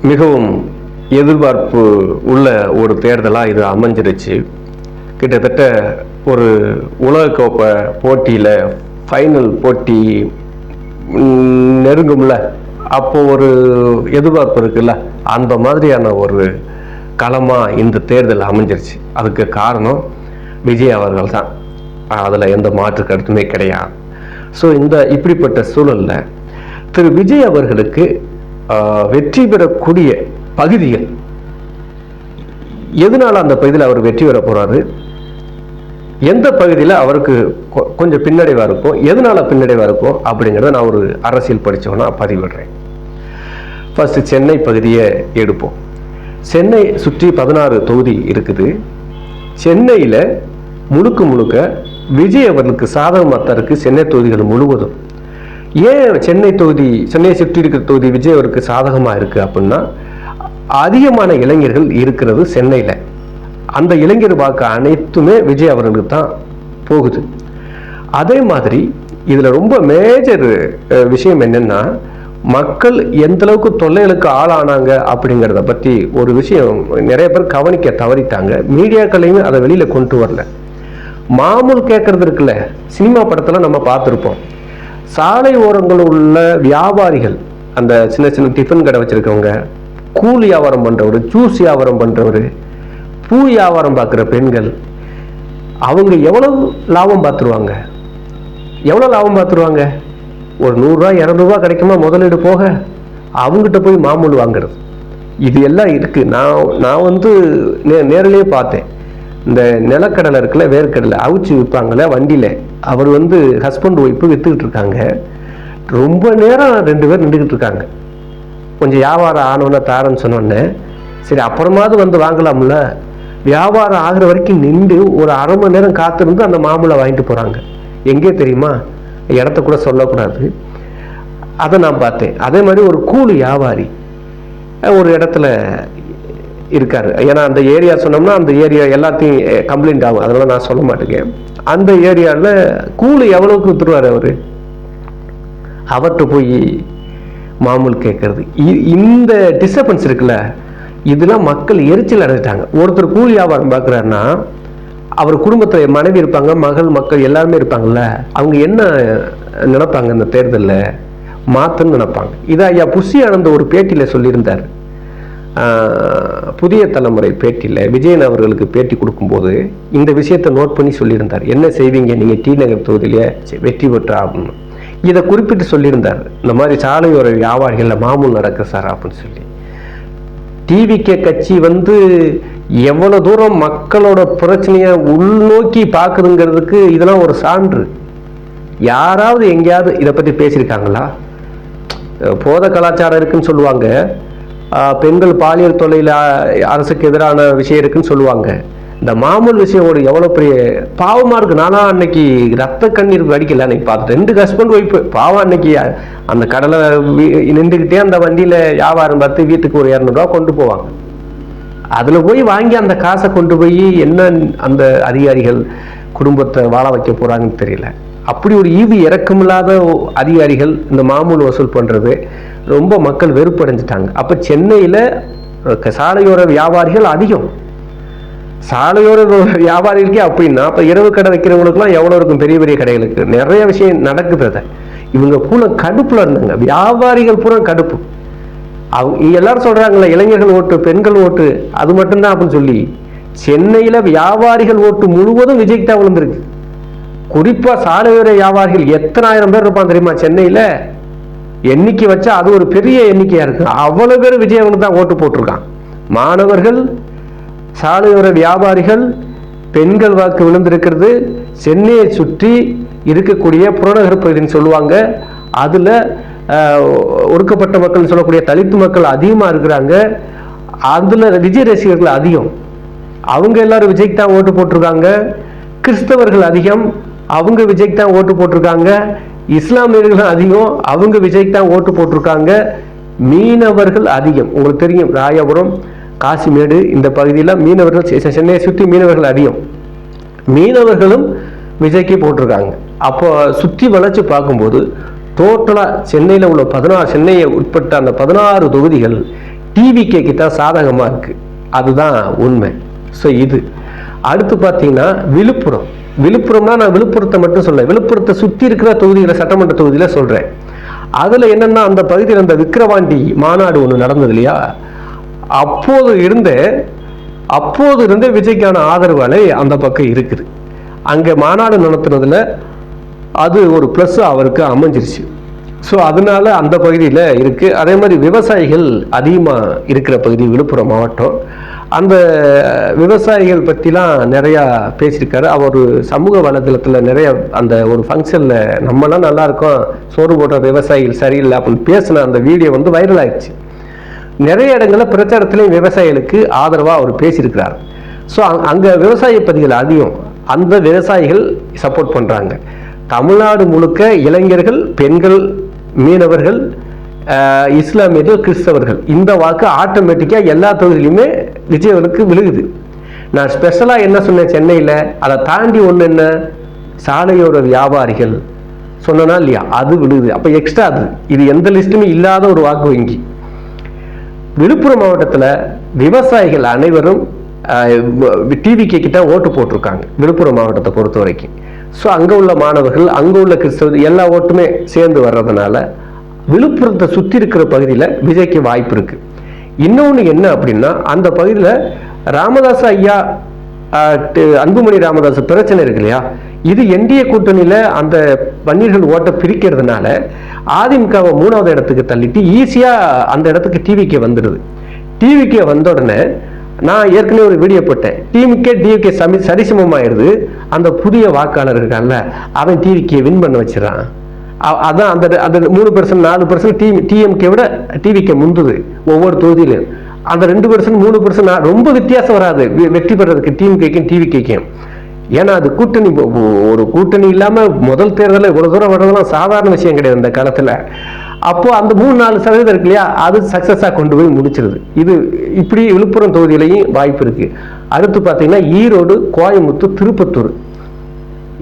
மிகவும் எதிர்பார்ப்பு உள்ள ஒரு தேர்தலாக இது அமைஞ்சிருச்சு. கிட்டத்தட்ட ஒரு உலகக்கோப்பை போட்டியில் ஃபைனல் போட்டி நெருங்கும்ல, அப்போ ஒரு எதிர்பார்ப்பு இருக்குல்ல, அந்த மாதிரியான ஒரு களமாக இந்த தேர்தல் அமைஞ்சிருச்சு. அதுக்கு காரணம் விஜய் அவர்கள் தான், அதில் எந்த மாற்று கருத்துமே கிடையாது. ஸோ இப்படிப்பட்ட சூழலில் திரு விஜய் அவர்களுக்கு வெற்றி பெறக்கூடிய பகுதிகள் எதனால அந்த பகுதியில் அவர் வெற்றி பெற போறாரு, எந்த பகுதியில் அவருக்கு கொஞ்சம் பின்னடைவா இருக்கும், எதனால பின்னடைவா இருக்கும் அப்படிங்கிறத நான் ஒரு அரசியல் படித்தவனா பதிவிடுறேன். ஃபர்ஸ்ட் சென்னை பகுதியை எடுப்போம். சென்னை சுற்றி 16 தொகுதி இருக்குது. சென்னையில் முழுக்க விஜய் அவர்களுக்கு சாதகமாக தான் இருக்கு சென்னை தொகுதிகள் முழுவதும். ஏன் சென்னையை சுற்றி இருக்கிற தொகுதி விஜய் அவருக்கு சாதகமாக இருக்கு அப்படின்னா, அதிகமான இளைஞர்கள் இருக்கிறது சென்னையில். அந்த இளைஞர் வாக்கு அனைத்துமே விஜய் அவர்களுக்கு தான் போகுது. அதே மாதிரி இதில் ரொம்ப மேஜர் விஷயம் என்னன்னா, மக்கள் எந்த அளவுக்கு தொல்லைகளுக்கு ஆளானாங்க அப்படிங்கிறத பற்றி ஒரு விஷயம் நிறைய பேர் கவனிக்க தவறிட்டாங்க. மீடியாக்களையும் அதை வெளியில் கொண்டு வரல. மாமூல் கேட்கறது இருக்குல்ல, சினிமா படத்தில் நம்ம பார்த்துருப்போம். சாலை ஓரங்கள் உள்ள வியாபாரிகள், அந்த சின்ன டிஃபன் கடை வச்சிருக்கவங்க, கூலி வியாபாரம் பண்ணுறவர், ஜூஸ் வியாபாரம் பண்ணுறவர், பூ வியாபாரம் பார்க்குற பெண்கள், அவங்க எவ்வளவு லாபம் பார்த்துருவாங்க? ஒரு 100 ரூபா 200 ரூபா கிடைக்குமா முதலீடு போக? அவங்ககிட்ட போய் மாமூல் வாங்குறது, இது எல்லாம் இருக்கு. நான் நேரிலேயே பார்த்தேன். இந்த நிலக்கடலை இருக்குல்ல, வேர்க்கடலை அவிச்சு விற்பாங்கல்ல வண்டியில், அவர் ஹஸ்பண்ட் ஒய்ஃபு விற்றுக்கிட்டு இருக்காங்க. ரொம்ப நேரம் 2 பேர் நின்றுக்கிட்டு இருக்காங்க. கொஞ்சம் வியாபாரம் ஆனோன்னு தாரன்னு சொன்னோன்னே, சரி அப்புறமாவது வாங்கலாம்ல, வியாபாரம் ஆகிற வரைக்கும் நின்று ஒரு அரை மணி நேரம் காத்திருந்து அந்த மாமூலை வாங்கிட்டு போகிறாங்க. எங்கே தெரியுமா? இடத்த கூட சொல்லக்கூடாது. அதை நான் பார்த்தேன். அதே மாதிரி ஒரு கூலி வியாபாரி ஒரு இடத்துல இருக்காரு. ஏன்னா அந்த ஏரியா சொன்னோம்னா அந்த ஏரியா எல்லாத்தையும் கம்ப்ளைண்ட் ஆகும், அதனால நான் சொல்ல மாட்டேங்க. அந்த ஏரியாவில் கூலி எவ்வளவுக்கு வித்துருவார் அவர்கிட்ட போய் மாமூல் கேட்கறது. இந்த டிஸ்டர்பன்ஸ் இருக்குல்ல, இதெல்லாம் மக்கள் எரிச்சல் அடைஞ்சிட்டாங்க. ஒருத்தர் கூலி வியாபாரம் பார்க்குறாருன்னா, அவர் குடும்பத்தில் மனைவி இருப்பாங்க, மக்கள் எல்லாருமே இருப்பாங்கல்ல, அவங்க என்ன நினைப்பாங்க? இந்த தேர்தலில் மாற்றுன்னு நினைப்பாங்க. இதை ஐயா புஷி ஆனந்த் ஒரு பேட்டியில் சொல்லியிருந்தார். புதிய தலைமுறை பேட்டியில் விஜயன் அவர்களுக்கு பேட்டி கொடுக்கும்போது இந்த விஷயத்தை நோட் பண்ணி சொல்லியிருந்தார். என்ன செய்வீங்க நீங்கள் டி நகர் தொகுதியிலே வெற்றி பெற்றா அப்படின்னு இதை குறிப்பிட்டு சொல்லியிருந்தார். இந்த மாதிரி சாலையோர வியாபாரிகளில் மாமூல் நடக்க சார் அப்படின்னு சொல்லி. டிவிகே கட்சி எவ்வளவு தூரம் மக்களோட பிரச்சனையை உள்நோக்கி பார்க்குதுங்கிறதுக்கு இதெல்லாம் ஒரு சான்று. யாராவது எங்கேயாவது இதை பற்றி பேசியிருக்காங்களா? போத கலாச்சாரம் இருக்குன்னு சொல்லுவாங்க, பெண்கள் பாலியல் தொல்லையில் அரசுக்கு எதிரான விஷயம் இருக்குன்னு சொல்லுவாங்க. இந்த மாமூல் விஷயம் ஒரு எவ்வளோ பெரிய பாவமாக இருக்குது. நானும் அன்னைக்கு ரத்த கண்ணீர் வடிக்கல. அன்னைக்கு பார்த்துட்டு 2 ஹஸ்பண்ட் ஒய்ஃபு பாவம் அன்னைக்கு அந்த கடலை நின்றுக்கிட்டே அந்த வண்டியில் வியாபாரம் பார்த்து வீட்டுக்கு ஒரு 200 ரூபா கொண்டு போவாங்க. அதில் போய் வாங்கி அந்த காசை கொண்டு போய் என்ன அந்த அதிகாரிகள் குடும்பத்தை வாழ வைக்க போகிறாங்கன்னு தெரியல. அப்படி ஒரு ஈவு இறக்கமில்லாத அதிகாரிகள் இந்த மாமூல் வசூல் பண்ணுறது ரொம்ப மக்கள் வெறுப்படைஞ்சிட்டாங்க. அப்போ சென்னையில் சாலையோர வியாபாரிகள் அதிகம். சாலையோர வியாபாரிகளுக்கே அப்படின்னா அப்போ இரவு கடை வைக்கிறவங்களுக்குலாம் எவ்வளோ இருக்கும்? பெரிய பெரிய கடைகளுக்கு நிறைய விஷயம் நடக்குது. அதை இவங்க பூரா கடுப்பில் இருந்தாங்க. வியாபாரிகள் பூரா கடுப்பு. அவங்க எல்லாரும் சொல்கிறாங்களே, இளைஞர்கள் ஓட்டு, பெண்கள் ஓட்டு, அது மட்டும்தான் அப்படின்னு சொல்லி சென்னையில் வியாபாரிகள் ஓட்டு முழுவதும் விஜய்க்கு தான் விழுந்திருக்கு. குறிப்பாக சாலையோர வியாபாரிகள் எத்தனை ஆயிரம் பேர் இருப்பான் தெரியுமா சென்னையில்? எண்ணிக்கை வச்சா அது ஒரு பெரிய எண்ணிக்கையாக இருக்கு. அவ்வளோ பேர் விஜய் அவனுக்கு தான் ஓட்டு போட்டிருக்கான். மாணவர்கள், சாலையோர வியாபாரிகள், பெண்கள் வாக்கு விழுந்திருக்கிறது. சென்னையை சுற்றி இருக்கக்கூடிய புறநகர் பகுதின்னு சொல்லுவாங்க, அதில் ஒடுக்கப்பட்ட மக்கள் சொல்லக்கூடிய தலித்து மக்கள் அதிகமாக இருக்கிறாங்க. அதில் விஜய் ரசிகர்கள் அதிகம். அவங்க எல்லாரும் விஜய்க்கு தான் ஓட்டு போட்டிருக்காங்க. கிறிஸ்தவர்கள் அதிகம், அவங்க விஜய்க்கு தான் ஓட்டு போட்டிருக்காங்க. இஸ்லாமியர்கள் அதிகம், அவங்க விஜய்க்கு தான் ஓட்டு போட்டிருக்காங்க. மீனவர்கள் அதிகம். உங்களுக்கு தெரியும், ராயபுரம், காசிமேடு இந்த பகுதியில் மீனவர்கள், சென்னையை சுற்றி மீனவர்கள் அதிகம். மீனவர்களும் விஜய்க்கு போட்டிருக்காங்க. அப்போ சுற்றி வளைச்சு பார்க்கும்போது டோட்டலாக சென்னையில் உள்ள சென்னையை உட்பட்ட அந்த 16 தொகுதிகள் டிவிகேக்கு தான் சாதகமாக இருக்குது. அதுதான் உண்மை. ஸோ இது அடுத்து பார்த்தீங்கன்னா விழுப்புரம்னா நான் விழுப்புரத்தை மட்டும் சொல்ல, விழுப்புரத்தை சுற்றி இருக்கிற தொகுதியில், சட்டமன்ற தொகுதியில் சொல்கிறேன். அதில் என்னென்னா அந்த பகுதியில் அந்த விக்கிரவாண்டி மாநாடு ஒன்று நடந்தது இல்லையா, அப்போது இருந்தே விஜய்க்கான ஆதரவு அலை அந்த பக்கம் இருக்குது. அங்கே மாநாடு நடத்துனதில் அது ஒரு ப்ளஸ் அவருக்கு அமைஞ்சிருச்சு. ஸோ அதனால அந்த பகுதியில் இருக்குது. அதே மாதிரி விவசாயிகள் அதிகமாக இருக்கிற பகுதி விழுப்புரம் மாவட்டம். அந்த விவசாயிகள் பற்றிலாம் நிறையா பேசியிருக்காரு அவர் சமூக வலைதளத்தில். நிறைய அந்த ஒரு ஃபங்க்ஷனில் நம்மளாம் நல்லா இருக்கோம், சோறு போடுற விவசாயிகள் சரியில்லை அப்படின்னு பேசின அந்த வீடியோ வந்து வைரல் ஆயிடுச்சு. நிறைய இடங்களில் பிரச்சாரத்திலையும் விவசாயிகளுக்கு ஆதரவாக அவர் பேசியிருக்கிறார். ஸோ அங்கே விவசாய பதிகள் அதிகம், அந்த விவசாயிகள் சப்போர்ட் பண்ணுறாங்க. தமிழ்நாடு முழுக்க இளைஞர்கள், பெண்கள், மீனவர்கள், இஸ்லாமியர்கள், கிறிஸ்தவர்கள், இந்த வாக்கு ஆட்டோமேட்டிக்காக எல்லா தொகுதியிலுமே விஜயவர்களுக்கு விழுகுது. நான் ஸ்பெஷலாக என்ன சொன்னேன் சென்னையில், அதை தாண்டி ஒன்று என்ன, சாலையோர வியாபாரிகள் சொன்னா இல்லையா, அது விழுகுது. அப்போ எக்ஸ்ட்ரா இது எந்த லிஸ்ட்டுமே இல்லாத ஒரு வாக்கு வங்கி. விழுப்புரம் மாவட்டத்தில் விவசாயிகள் அனைவரும் டிவிகே கிட்ட ஓட்டு போட்டிருக்காங்க விழுப்புரம் மாவட்டத்தை பொறுத்த வரைக்கும். ஸோ அங்கே உள்ள மாணவர்கள், அங்கே உள்ள கிறிஸ்தவர்கள் எல்லா ஓட்டுமே சேர்ந்து வர்றதுனால விழுப்புரத்தை சுற்றி இருக்கிற பகுதியில் விஜய்க்கு வாய்ப்பு இருக்குது. இன்னொன்று என்ன அப்படின்னா, அந்த பகுதியில் ராமதாஸ் ஐயா, அன்புமணி ராமதாஸ் பிரச்சனை இருக்கு இல்லையா, இது என்டிஏ கூட்டணியில் அந்த வன்னியர்கள் ஓட்டை பிரிக்கிறதுனால அதிமுகவை 3வது இடத்துக்கு தள்ளிட்டு ஈஸியாக அந்த இடத்துக்கு டிவிகே வந்துடுது. டிவிகே வந்த உடனே நான் ஏற்கனவே ஒரு வீடியோ போட்டேன், டிவிகே சரிசமமாயிடுது. அந்த புதிய வாக்காளர் இருக்கான்ல, அவன் டிவிகே வின் பண்ண வச்சிடறான். அதான் அந்த 3% 4% டிஎம்கே விட டிவிகே முந்துது ஒவ்வொரு தொகுதியிலும். அந்த 2% 3% ரொம்ப வித்தியாசம் வராது வெற்றி பெறதுக்கு டிஎம்கேக்கும் டிவிகேக்கும். ஏன்னா அது கூட்டணி, ஒரு கூட்டணி இல்லாமல் முதல் தேர்தலில் இவ்வளோ தூரம் வர்றதெல்லாம் சாதாரண விஷயம் கிடையாது இந்த காலத்தில். அப்போ அந்த 3-4% இருக்கு இல்லையா, அது சக்ஸஸாக கொண்டு போய் முடிச்சிருது. இது இப்படி விழுப்புரம் தொகுதியிலையும் வாய்ப்பு இருக்குது. அடுத்து பார்த்தீங்கன்னா ஈரோடு, கோயம்புத்தூர், திருப்பத்தூர்.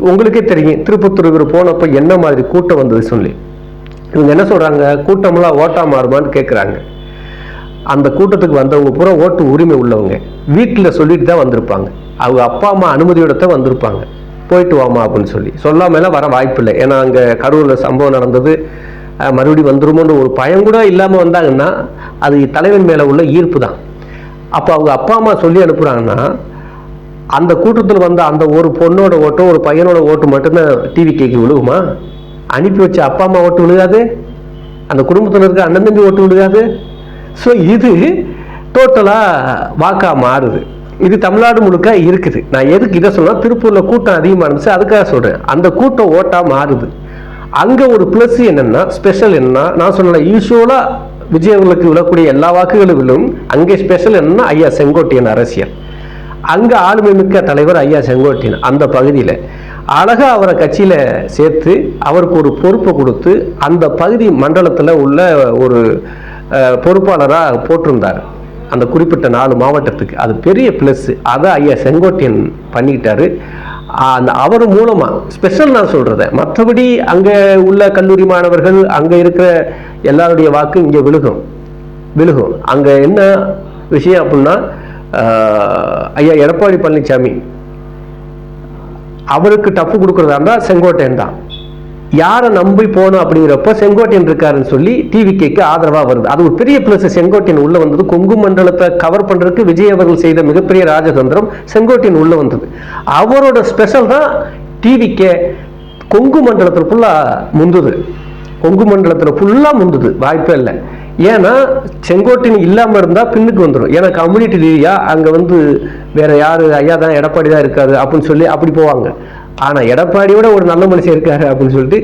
உங்களுக்கே தெரியும் திருப்பத்தூர் இவர் போனப்போ என்ன மாதிரி கூட்டம் வந்தது சொல்லி. இவங்க என்ன சொல்கிறாங்க, கூட்டமெல்லாம் ஓட்டா மாறுமான்னு கேட்குறாங்க. அந்த கூட்டத்துக்கு வந்தவங்க பூரா ஓட்டு உரிமை உள்ளவங்க, வீட்டில் சொல்லிட்டு தான் வந்திருப்பாங்க. அவங்க அப்பா அம்மா அனுமதியோட தான் வந்திருப்பாங்க. போயிட்டு வாமா அப்படின்னு சொல்லாமலாம் வர வாய்ப்பு இல்லை. ஏன்னா அங்கே கரூரில் சம்பவம் நடந்தது, மறுபடியும் வந்துருமோன்ற ஒரு பயம் கூட இல்லாமல் வந்தாங்கன்னா அது தலைவன் மேலே உள்ள ஈர்ப்பு தான். அப்போ அவங்க அப்பா அம்மா சொல்லி அனுப்புகிறாங்கன்னா அந்த கூட்டத்தில் வந்த அந்த ஒரு பொண்ணோட ஓட்டோ ஒரு பையனோட ஓட்டு மட்டும்தான் டிவிகேக்கு விழுகுமா? அனுப்பி வச்ச அப்பா அம்மா ஓட்டு விழுகாது, அந்த குடும்பத்தில் இருக்க அண்ணன் தம்பி ஓட்டு விழுகாது. ஸோ இது டோட்டலாக வாக்கா மாறுது. இது தமிழ்நாடு முழுக்க இருக்குது. நான் எதுக்கு இதை சொன்னால், திருப்பூரில் கூட்டம் அதிகமாக இருந்துச்சு, அதுக்காக சொல்கிறேன். அந்த கூட்டம் ஓட்டாக மாறுது. அங்கே ஒரு ப்ளஸ் என்னென்னா, ஸ்பெஷல் என்னன்னா, நான் சொன்ன யூஸ்வலாக விஜய் அவர்களுக்கு விழக்கூடிய எல்லா வாக்குகளும் விழும். அங்கே ஸ்பெஷல் என்னன்னா ஐயா செங்கோட்டையன் அரசியல். அங்கே ஆளுமை மிக்க தலைவர் ஐயா செங்கோட்டையன் அந்த பகுதியில் அழகாக அவரை கட்சியில் சேர்த்து அவருக்கு ஒரு பொறுப்பை கொடுத்து அந்த பகுதி மண்டலத்தில் உள்ள ஒரு பொறுப்பாளராக போட்டிருந்தார் அந்த குறிப்பிட்ட 4 மாவட்டத்துக்கு. அது பெரிய ப்ளஸ். அதை ஐயா செங்கோட்டையன் பண்ணிக்கிட்டாரு. அந்த அவர் மூலமாக ஸ்பெஷல் நான் சொல்கிறத. மற்றபடி அங்கே உள்ள கல்லூரி மாணவர்கள், அங்கே இருக்கிற எல்லாருடைய வாக்கு இங்கே விழுகும். அங்கே என்ன விஷயம் அப்படின்னா, ஐயா எடப்பாடி பழனிசாமி அவருக்கு டப்பு கொடுக்குறதா இருந்தால் செங்கோட்டையன் தான். யாரை நம்பி போனோம் அப்படிங்கிறப்ப செங்கோட்டையன் இருக்காருன்னு சொல்லி டிவிகேக்கு ஆதரவாக வருது. அது ஒரு பெரிய பிளஸ். செங்கோட்டையன் உள்ள வந்தது கொங்கு மண்டலத்தை கவர் பண்றதுக்கு விஜய் அவர்கள் செய்த மிகப்பெரிய ராஜதந்திரம். செங்கோட்டையன் உள்ள வந்தது. அவரோட ஸ்பெஷல் தான் டிவிகே கொங்கு மண்டலத்தில் ஃபுல்லா முந்துது. வாய்ப்பே இல்லை. ஏன்னா செங்கோட்டையன் இல்லாமல் இருந்தால் பின்னுக்கு வந்துடும். ஏன்னா கம்யூனிட்டி ரீதியாக அங்கே வேற யாரு, ஐயா தான் எடப்பாடி தான் இருக்காரு அப்படின்னு சொல்லி அப்படி போவாங்க. ஆனால் எடப்பாடியோட ஒரு நல்ல மனுஷன் இருக்காரு அப்படின்னு சொல்லிட்டு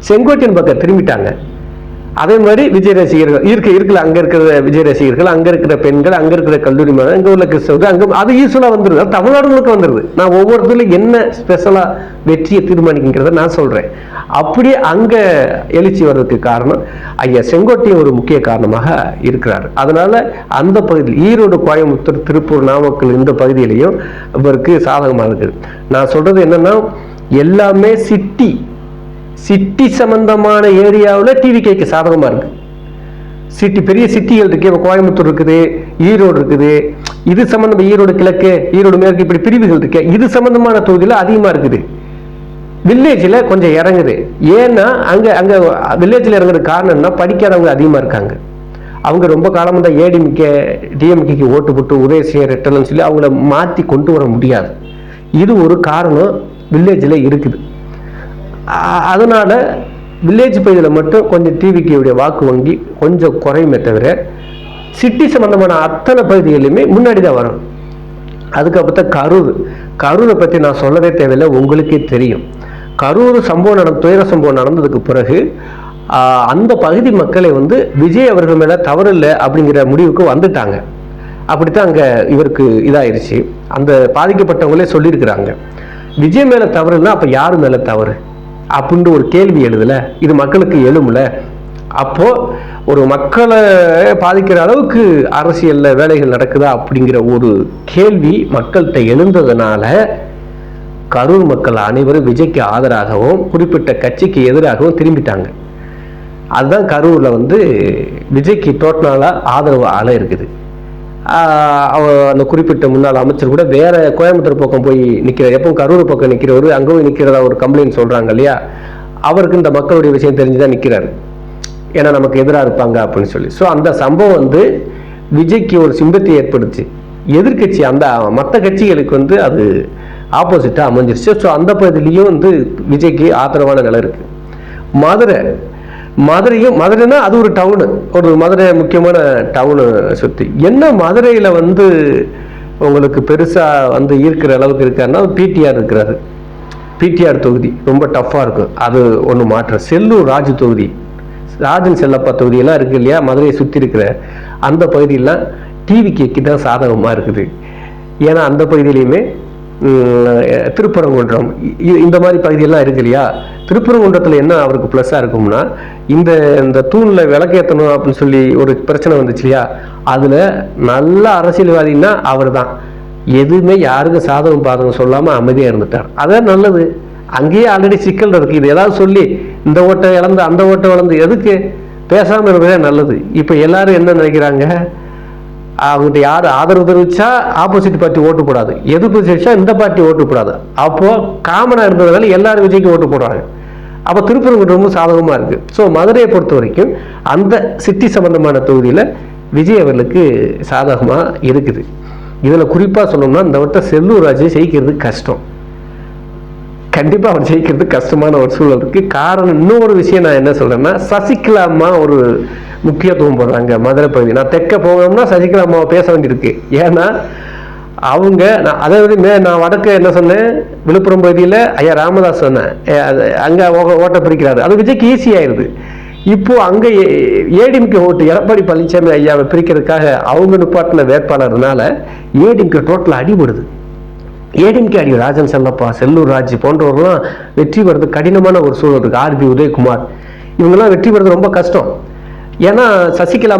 செங்கோட்டையன் பக்கம் திரும்பிட்டாங்க. அதே மாதிரி விஜய் ரசிகர்கள் இருக்குல்ல, அங்கே இருக்கிற விஜய் ரசிகர்கள், அங்கே இருக்கிற பெண்கள், அங்கே இருக்கிற கல்லூரி மாணவர்கள், அங்கே உள்ள கிறிஸ்தவர்கள், அங்கே அது யூஸ்வலாக வந்துடுது. அது தமிழ்நாடு முழுக்க வந்துடுது. நான் ஒவ்வொருத்தரும் என்ன ஸ்பெஷலாக வெற்றியை தீர்மானிக்கிறத நான் சொல்கிறேன். அப்படியே அங்கே எழுச்சி வர்றதுக்கு காரணம் ஐயா செங்கோட்டையன் ஒரு முக்கிய காரணமாக இருக்கிறார். அதனால அந்த பகுதியில் ஈரோடு, கோயம்புத்தூர், திருப்பூர், நாமக்கல் இந்த பகுதியிலையும் இவருக்கு சாதகமாக இருக்குது. நான் சொல்றது என்னன்னா, எல்லாமே சிட்டி சம்பந்தமான ஏரியாவில் டிவிகேக்கு சாதகமாக இருக்கு. பெரிய சிட்டிகள் இருக்கு. இப்போ கோயம்புத்தூர் இருக்குது, ஈரோடு இருக்குது. இது சம்பந்தமா ஈரோடு கிழக்கு, ஈரோடு மேற்கு, இப்படி பிரிவுகள் இருக்கு. இது சம்பந்தமான தொகுதியில் அதிகமாக இருக்குது. வில்லேஜில் கொஞ்சம் இறங்குது. ஏன்னா அங்கே வில்லேஜில் இறங்குறது காரணம்னா படிக்காதவங்க அதிகமாக இருக்காங்க. அவங்க ரொம்ப காலமாக தான் ஏடிஎம்கே டிஎம்கேக்கு ஓட்டு போட்டு உதயசிங் ரெட்டல்னு சொல்லி அவங்கள மாற்றி கொண்டு வர முடியாது. இது ஒரு காரணம் வில்லேஜில் இருக்குது. அதனால வில்லேஜ் பகுதியில் மட்டும் கொஞ்சம் டிவிக்கு வாக்கு வங்கி கொஞ்சம் குறையுமே தவிர சிட்டி சம்பந்தமான அத்தனை பகுதிகளிலுமே முன்னாடி தான் வரும். அதுக்கப்புறம் கரூரை பற்றி நான் சொல்லவே தேவையில்லை, உங்களுக்கே தெரியும். கரூர் துயர சம்பவம் நடந்ததுக்கு பிறகு அந்த பகுதி மக்களை விஜய் அவர்கள் மேலே தவறு இல்லை அப்படிங்கிற முடிவுக்கு வந்துட்டாங்க. அப்படித்தான் அங்கே இவருக்கு இதாயிருச்சு. அந்த பாதிக்கப்பட்டவங்களே சொல்லியிருக்கிறாங்க, விஜய் மேலே தவறுன்னா அப்போ யார் மேலே தவறு அப்படின்ற ஒரு கேள்வி எழுதல, இது மக்களுக்கு எழுமல. அப்போ ஒரு மக்களை பாதிக்கிற அளவுக்கு அரசியல்ல வேலைகள் நடக்குதா அப்படிங்கிற ஒரு கேள்வி மக்கள்கிட்ட எழுந்ததுனால கரூர் மக்கள் அனைவரும் விஜய்க்கு ஆதரவாகவும் குறிப்பிட்ட கட்சிக்கு எதிராகவும் திரும்பிட்டாங்க. அதுதான் கரூர்ல விஜய்க்கு டோட்டலா ஆதரவு ஆள இருக்குது. அந்த குறிப்பிட்ட முன்னாள் அமைச்சர் கூட வேற கோயம்புத்தூர் பக்கம் போய் நிற்கிற, எப்பவும் கரூர் பக்கம் நிற்கிறவர் அங்கே போய் நிற்கிறதா ஒரு கம்ப்ளைண்ட் சொல்றாங்க இல்லையா, அவருக்கு இந்த மக்களுடைய விஷயம் தெரிஞ்சுதான் நிற்கிறாரு, ஏன்னா நமக்கு எதிராக இருப்பாங்க அப்படின்னு சொல்லி. ஸோ அந்த சம்பவம் விஜய்க்கு ஒரு சிம்பத்தி ஏற்படுச்சு. எதிர்கட்சி அந்த மற்ற கட்சிகளுக்கு அது ஆப்போசிட்டாக அமைஞ்சிருச்சு. ஸோ அந்த பகுதியிலையும் விஜய்க்கு ஆதரவான நிலை இருக்கு. மதுரைனா அது ஒரு டவுனு, ஒரு மதுரை முக்கியமான டவுனு சுற்றி. என்ன மதுரையில் உங்களுக்கு பெருசாக ஈர்க்கிற அளவுக்கு இருக்காருன்னா பிடிஆர் இருக்கிறாரு. பிடிஆர் தொகுதி ரொம்ப டஃப்பாக இருக்கும். அது ஒன்று மாற்றம். செல்லூர் ராஜு தொகுதி, ராஜன் செல்லப்பா தொகுதியெல்லாம் இருக்கு இல்லையா, மதுரையை சுற்றி இருக்கிற அந்த பகுதியெல்லாம் டிவிக்கு தான் சாதகமாக இருக்குது. ஏன்னா அந்த பகுதியிலையுமே திருப்பரங்குன்றம் இந்த மாதிரி பகுதியெல்லாம் இருக்கு இல்லையா. திருப்பரங்குன்றத்தில் என்ன அவருக்கு ப்ளஸ்ஸாக இருக்கும்னா, இந்த தூணில் விளக்கேற்றணும் அப்படின்னு சொல்லி ஒரு பிரச்சனை வந்துச்சு இல்லையா, அதில் நல்ல அரசியல்வாதின்னா அவர் தான். எதுவுமே யாருக்கும் சாதகம் பாதகம் சொல்லாமல் அமைதியாக இருந்துட்டார். அதான் நல்லது. அங்கேயே ஆல்ரெடி சிக்கல் இருக்கு. இது ஏதாவது சொல்லி இந்த ஓட்டை இழந்து அந்த ஓட்டை வளர்ந்து எதுக்கு பேசாமல் இருந்ததே நல்லது. இப்போ எல்லாரும் என்ன நினைக்கிறாங்க, அவங்ககிட்ட யார் ஆதரவு தெரிவிச்சா ஆப்போசிட் பார்ட்டி ஓட்டு போடாது, எதிர்ப்பு தெரிவிச்சா இந்த பார்ட்டி ஓட்டு போடாது. அப்போ காமனாக இருந்ததுனால எல்லாரும் விஜய்க்கு ஓட்டு போடுறாங்க. அப்போ திருப்பரங்குன்றமும் சாதகமாக இருக்கு. ஸோ மதுரையை பொறுத்த வரைக்கும் அந்த சிட்டி சம்பந்தமான தொகுதியில் விஜய் அவர்களுக்கு சாதகமாக இருக்குது. இதில் குறிப்பாக சொல்லணும்னா இந்த வட்டம் செல்லூர் ராஜை ஜெயிக்கிறது கஷ்டம். கண்டிப்பாக அவர் ஜெயிக்கிறது கஷ்டமான ஒரு சூழல் இருக்கு. காரணம் இன்னொரு விஷயம் நான் என்ன சொல்றேன்னா, சசிகலா அம்மா ஒரு முக்கியத்துவம் போடுறாங்க மதுரை பகுதி. நான் தெற்க போகணும்னா சசிகலா அம்மாவை பேச வேண்டியிருக்கு. ஏன்னா அவங்க நான் வடக்கு என்ன சொன்னேன், விழுப்புரம் பகுதியில் ஐயா ராமதாஸ் சொன்னேன், அங்கே ஓட்ட பிரிக்கிறாரு, அது விஜய்க்கு ஈஸி ஆயிடுது. இப்போ அங்கே ஏடிஎம்கே ஓட்டு எடப்பாடி பழனிசாமி ஐயாவை பிரிக்கிறதுக்காக அவங்க நிப்பாட்டின வேட்பாளர்னால ஏடிஎம்கே டோட்டலாக அடிபடுது. ஏடிஎம்கே அடி ராஜன் செல்லப்பா, செல்லூர் ராஜ் போன்றவர்கள்லாம் வெற்றி பெறது கடினமான ஒரு சூழல் இருக்கு. ஆர்பி உதயகுமார் இவங்கெல்லாம் வெற்றி பெறது ரொம்ப கஷ்டம். ஏன்னா சசிகலா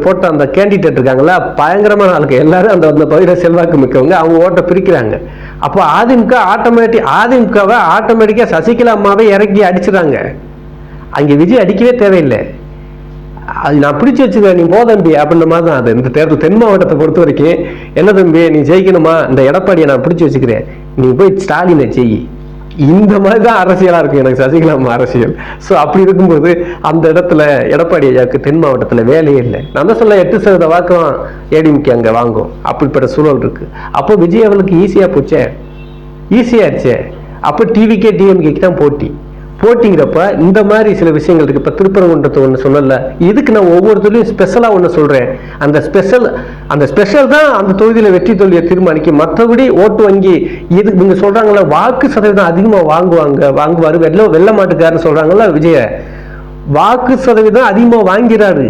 போட்ட அந்த கேண்டிடேட் இருக்காங்களா, பயங்கரமான ஆளுக்கு, எல்லாரும் அந்த பகுதியில் செல்வாக்கு மிக்கவங்க, அவங்க ஓட்டை பிரிக்கிறாங்க. அப்போ அதிமுகவை ஆட்டோமேட்டிக்காக சசிகலா அம்மாவே இறக்கி அடிச்சுறாங்க. அங்கே விஜய் அடிக்கவே தேவையில்லை, அது நான் பிடிச்சி வச்சுக்கிறேன், நீ போ தம்பி அப்படின்ற மாதிரி தான். அது இந்த தேர்தல் தென் மாவட்டத்தை பொறுத்த வரைக்கும் என்ன தம்பி நீ ஜெயிக்கணுமா, இந்த எடப்பாடியை நான் பிடிச்சி வச்சுக்கிறேன், நீ போய் ஸ்டாலினை ஜெயி, இந்த மாதிரி தான் அரசியலாக இருக்கும் எனக்கு சசிகலா அரசியல். ஸோ அப்படி இருக்கும்போது அந்த இடத்துல எடப்பாடி ஐயாவுக்கு தென் மாவட்டத்தில் வேலையே இல்லை. நான் தான் சொல்ல 8% வாக்கம் ஏடிஎம்கே அங்கே வாங்கும், அப்படிப்பட்ட சூழல் இருக்கு. அப்போ விஜய் அவளுக்கு ஈஸியாச்சே. அப்போ டிவிக்கே டிஎம்கேக்கு தான் போட்டிங்கிறப்ப இந்த மாதிரி சில விஷயங்கள் இருக்கு. இப்போ திருப்பரங்குன்றத்தை ஒன்று சொல்லல, இதுக்கு நான் ஒவ்வொருத்தரையும் ஸ்பெஷலாக ஒன்று சொல்கிறேன். அந்த ஸ்பெஷல் தான் அந்த தொகுதியில் வெற்றி தோல்வியை தீர்மானிக்கும். மற்றபடி ஓட்டு வங்கி இது நீங்க சொல்றாங்களா, வாக்கு சதவீதம் அதிகமாக வாங்குவார் வெள்ள மாட்டுக்காருன்னு சொல்றாங்களா, விஜய வாக்கு சதவீதம் அதிகமாக வாங்கிறாரு.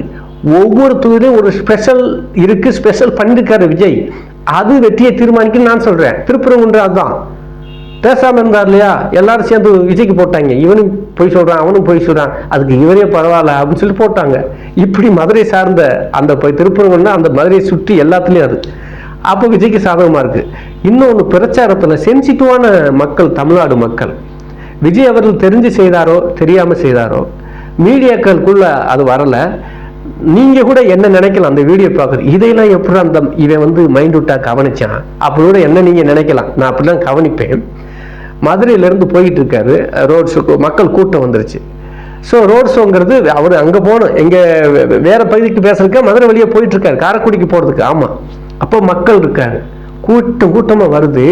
ஒவ்வொரு தொகுதியிலும் ஒரு ஸ்பெஷல் இருக்கு, ஸ்பெஷல் பண்ணிருக்காரு விஜய், அது வெற்றியை தீர்மானிக்கும் நான் சொல்றேன். திருப்பரங்குன்றம் அதுதான் பேசாம இருந்தார் இல்லையா, எல்லாரும் சேர்ந்து விஜய்க்கு போட்டாங்க. இவனும் போய் சொல்றான், அவனும் போய் சொல்றான், அதுக்கு இவரே பரவாயில்ல அப்படின்னு சொல்லி போட்டாங்க. இப்படி மதுரை சார்ந்த அந்த திருப்பரங்குன்னா அந்த மதுரையை சுற்றி எல்லாத்துலயும் அது அப்போ விஜய்க்கு சாதகமா இருக்கு. இன்னொன்று பிரச்சாரத்துல சென்சிட்டிவான மக்கள், தமிழ்நாடு மக்கள், விஜய் அவர்கள் தெரிஞ்சு செய்தாரோ தெரியாம செய்தாரோ மீடியாக்களுக்குள்ள அது வரல. நீங்க கூட என்ன நினைக்கலாம் அந்த வீடியோ பார்க்குறது, இதையெல்லாம் எப்படி அந்த இவன் வந்து மைண்ட் விட்டா கவனிச்சான் அப்படி கூட என்ன நீங்க நினைக்கலாம். நான் அப்படிலாம் கவனிப்பேன். மதுரையிலேருந்து போயிட்டு இருக்காரு, ரோட் ஷோ, மக்கள் கூட்டம் வந்துருச்சு. ஸோ ரோட் ஷோங்கிறது அவர் அங்கே போகணும், எங்கே வேற பகுதிக்கு பேசுறதுக்கு மதுரை வழியாக போயிட்டு இருக்காரு, காரைக்குடிக்கு போகிறதுக்கு. ஆமாம், அப்போ மக்கள் இருக்காரு, கூட்டமாக வருது.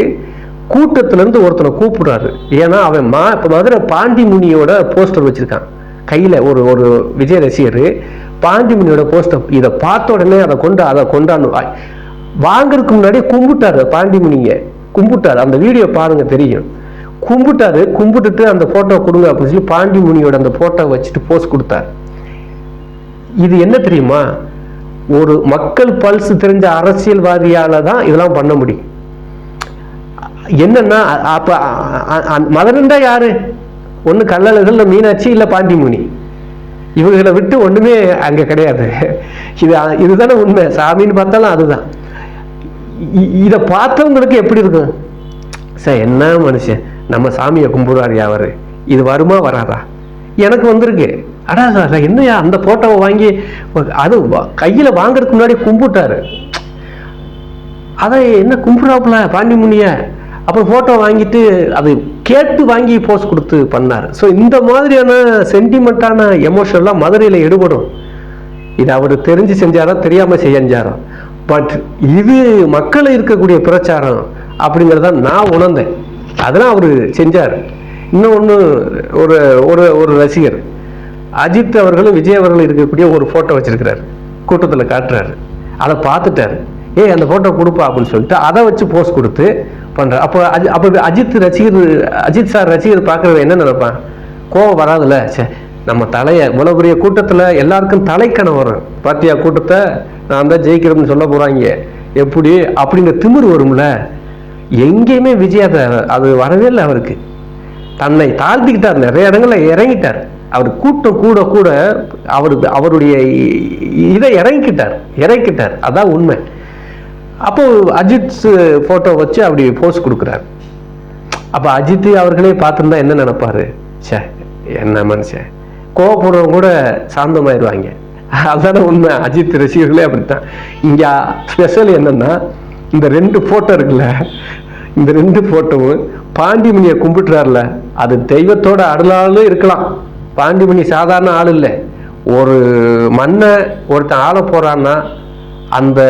கூட்டத்திலேருந்து ஒருத்தனை கூப்பிடுறாரு. ஏன்னா அவன் மதுரை பாண்டிமுனியோட போஸ்டர் வச்சிருக்கான் கையில். ஒரு விஜய் ரசிகர் பாண்டிமுனியோட போஸ்டர், இதை பார்த்த உடனே அதை கொண்டாந்து வாங்கறதுக்கு முன்னாடி கும்பிட்டாரு. பாண்டிமுனியை கும்பிட்டாரு, அந்த வீடியோ பாருங்க தெரியும். கும்பிட்டாரு, கும்பிட்டுட்டு அந்த போட்டோ கொடுங்க அப்படின்னு சொல்லி பாண்டிமுனியோட அந்த போட்டோ வச்சுட்டு போஸ்ட் கொடுத்தார். இது என்ன தெரியுமா, ஒரு மக்கள் பல்ஸ் தெரிஞ்ச அரசியல்வாதியால தான் இதெல்லாம் பண்ண முடியும். என்னன்னா அப்ப மதுரண்டா யாரு, ஒண்ணு கள்ளழகர், இல்ல மீனாட்சி, இல்ல பாண்டிமுனி, இவங்களை விட்டு ஒண்ணுமே அங்க கிடையாது. இதுதானே உண்மை. சாமின்னு பார்த்தாலும் அதுதான். இதை பார்த்தவங்களுக்கு எப்படி இருக்கும், சார் என்ன மனுஷன் நம்ம சாமியை கும்பிடுவார் யாரு, இது வருமா வராதா, எனக்கு வந்திருக்கு. அடா சார் என்னையா அந்த போட்டோவை வாங்கி அது கையில வாங்கறதுக்கு முன்னாடி கும்பிட்டாரு. அதை என்ன கும்பிடுறாப்புல பாண்டிமுனிய, அப்புறம் போட்டோ வாங்கிட்டு அது கேட்டு வாங்கி போஸ்ட் கொடுத்து பண்ணார். ஸோ இந்த மாதிரியான சென்டிமெண்ட்டான எமோஷன்லாம் மதுரையில் எடுபடும். இது அவர் தெரிஞ்சு செஞ்சாரோ தெரியாம செஞ்சாரோ, பட் இது மக்கள் இருக்கக்கூடிய பிரச்சாரம் அப்படிங்கிறத நான் உணர்ந்தேன். அதெல்லாம் அவர் செஞ்சார். இன்னொன்று, ஒரு ஒரு ஒரு ரசிகர் அஜித் அவர்களும் விஜய் அவர்களும் இருக்கக்கூடிய ஒரு ஃபோட்டோ வச்சிருக்கிறாரு, கூட்டத்தில் காட்டுறாரு. அதை பார்த்துட்டாரு, அந்த ஃபோட்டோ கொடுப்பா அப்படின்னு சொல்லிட்டு அதை வச்சு போஸ்ட் கொடுத்து பண்ணுறார். அப்போ அஜித் சார் ரசிகர் பார்க்குறவர் என்ன நினைப்பான், கோவம் வராதுல்ல, சரி நம்ம தலையை இவ்வளோ பெரிய கூட்டத்தில் எல்லாருக்கும் தலைக்கணம் வரும், பார்த்தியா கூட்டத்தை நான் தான் ஜெயிக்கிறோம்னு சொல்ல போகிறாங்க எப்படி அப்படிங்கிற திமிரு வரும்ல. எங்கேயுமே விஜய் அது வரவே இல்லை. அவருக்கு தன்னை தாழ்த்திக்கிட்டார், நிறைய இடங்கள்ல இறங்கிட்டார். அவர் கூட்டம் கூட கூட அவருடைய இதை இறங்கிக்கிட்டார். அதான் உண்மை. அப்போ அஜித் போட்டோ வச்சு அப்படி போஸ்ட் கொடுக்குறாரு. அப்ப அஜித் அவர்களே பார்த்துருந்தா என்ன நினைப்பாரு, சே என்ன மனுஷன், கோவப்படுறவங்க கூட சாந்தமாயிருவாங்க. அதுதானே உண்மை. அஜித் ரசிகர்களே அப்படித்தான். இங்க ஸ்பெஷல் என்னன்னா, இந்த 2 போட்டோ இருக்குல்ல, இந்த 2 போட்டோவும் பாண்டிமுனியை கும்பிட்டுறாருல, அது தெய்வத்தோட அருளாலும் இருக்கலாம். பாண்டிமுனி சாதாரண ஆள் இல்லை. ஒரு மண்ணை ஒருத்தன் ஆள போறான்னா அந்த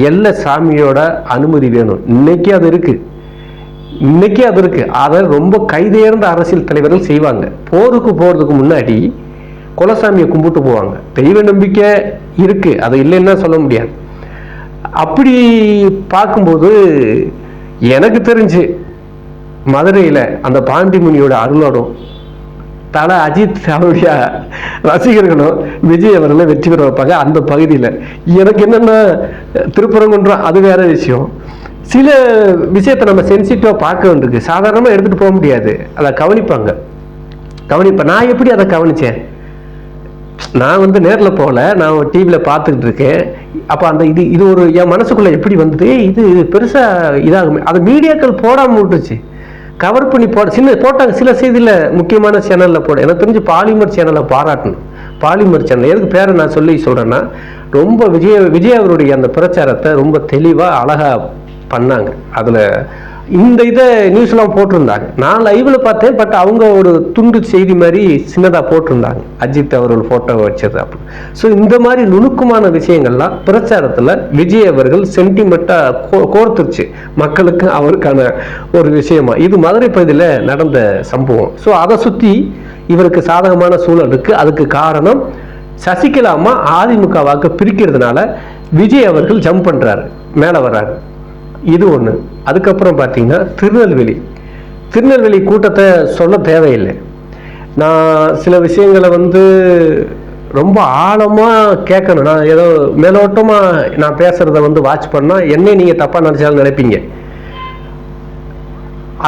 எல்லை சாமியோட அனுமதி வேணும். இன்னைக்கு அது இருக்கு. அதை ரொம்ப கைதேர்ந்த அரசியல் தலைவர்கள் செய்வாங்க. போருக்கு போறதுக்கு முன்னாடி குலசாமியை கும்பிட்டு போவாங்க. தெய்வ நம்பிக்கை இருக்கு, அது இல்லைன்னா சொல்ல முடியாது. அப்படி பார்க்கும்போது எனக்கு தெரிஞ்சு மதுரையில் அந்த பாண்டிமுனியோட அருளோடும் தலை அஜித் அவருடைய ரசிகர்களும் விஜய் அவர்களை வெற்றி பெற வைப்பாங்க அந்த பகுதியில். எனக்கு என்னென்னா திருப்பரங்குன்றம் அது வேற விஷயம். சில விஷயத்தை நம்ம சென்சிட்டிவாக பார்க்க வேண்டியிருக்கு. சாதாரணமாக எடுத்துகிட்டு போக முடியாது, அதை கவனிப்பேன். நான் எப்படி அதை கவனித்தேன், நான் நேரில் போகல, நான் டிவியில் பார்த்துக்கிட்டு இருக்கேன். அப்போ அந்த இது ஒரு என் மனசுக்குள்ளே எப்படி வந்தது, இது பெருசாக இதாகுமே, அது மீடியாக்கள் போடாமல் விட்டுச்சு, கவர் பண்ணி போட்டாங்க. சில செய்தியில் முக்கியமான சேனலில் போட, எனக்கு தெரிஞ்சு பாலிமர் சேனலை பாராட்டணும். பாலிமர் சேனல் எதுக்கு பேரை நான் சொல்கிறேன்னா, ரொம்ப விஜய் அவருடைய அந்த பிரச்சாரத்தை ரொம்ப தெளிவாக அழகாக பண்ணாங்க. அதில் இந்த இதை நியூஸ்லாம் போட்டிருந்தாங்க. நான் லைவில் பார்த்தேன், பட் அவங்க ஒரு துண்டு செய்தி மாதிரி சின்னதாக போட்டிருந்தாங்க, அஜித் அவர்கள் ஃபோட்டோ வச்சது அப்படி. ஸோ இந்த மாதிரி நுணுக்கமான விஷயங்கள்லாம் பிரச்சாரத்தில் விஜய் அவர்கள் சென்டிமெண்ட்டாக கோர்த்துருச்சு மக்களுக்கு, அவருக்கான ஒரு விஷயமா. இது மதுரை பகுதியில் நடந்த சம்பவம். ஸோ அதை சுற்றி இவருக்கு சாதகமான சூழல் இருக்குது. அதுக்கு காரணம் சசிகலா அம்மா அதிமுக வாக்கு பிரிக்கிறதுனால விஜய் அவர்கள் ஜம்ப் பண்ணுறாரு, மேலே வர்றாரு. இது ஒன்று. அதுக்கப்புறம் பார்த்தீங்கன்னா திருநெல்வேலி கூட்டத்தை சொல்ல தேவையில்லை. நான் சில விஷயங்களை ரொம்ப ஆழமாக கேட்கணும். நான் ஏதோ மேலோட்டமாக நான் பேசுகிறத வாட்ச் பண்ணால் என்னை நீங்கள் தப்பாக நினச்சாலும் நினைப்பீங்க.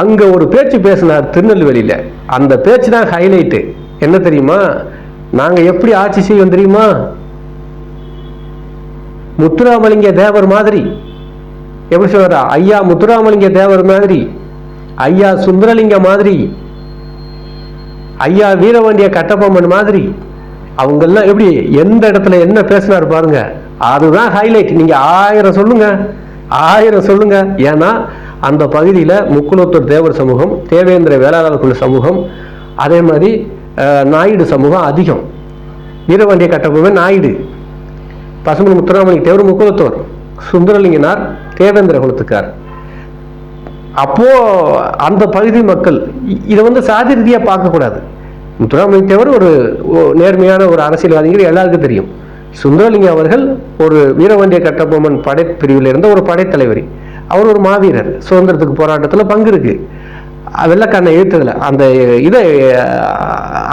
அங்கே ஒரு பேச்சு பேசினார் திருநெல்வேலியில். அந்த பேச்சு தான் ஹைலைட்டு. என்ன தெரியுமா, நாங்கள் எப்படி ஆட்சி செய்வோம் தெரியுமா, முத்துராமலிங்க தேவர் மாதிரி. எப்படி சொல்ற, ஐயா முத்துராமலிங்க தேவர் மாதிரி, ஐயா சுந்தரலிங்க மாதிரி, ஐயா வீரபாண்டிய கட்டபொம்மன் மாதிரி, அவங்கெல்லாம் எப்படி எந்த இடத்துல என்ன பேசினாரு பாருங்க, அதுதான் ஹைலைட். நீங்க 1000 சொல்லுங்க, 1000 சொல்லுங்க. ஏன்னா அந்த பகுதியில் முக்குலத்தூர் தேவர் சமூகம், தேவேந்திர வேளாளர் குழு சமூகம், அதே மாதிரி நாயுடு சமூகம் அதிகம். வீரபாண்டிய கட்டபொம்மன் நாயுடு, பசுமன் முத்துராமலிங்க தேவர் முக்குலத்தோர், சுந்தரலிங்கனார் தேவேந்திர குலத்துக்கார். அப்போ அந்த பகுதி மக்கள் இதை வந்து சாதி ரீதியாக பார்க்கக்கூடாது. முத்துராமலிங்க தேவர் ஒரு நேர்மையான ஒரு அரசியல்வாதிகள் எல்லாருக்கும் தெரியும். சுந்தரலிங்கம் அவர்கள் ஒரு வீரபாண்டிய கட்டபொம்மன் படைப்பிரிவில் இருந்த ஒரு படைத்தலைவர். அவர் ஒரு மாவீரர், சுதந்திரத்துக்கு போராட்டத்தில் பங்கு இருக்கு. வெள்ளக்காரனை எழுத்ததில் அந்த இதை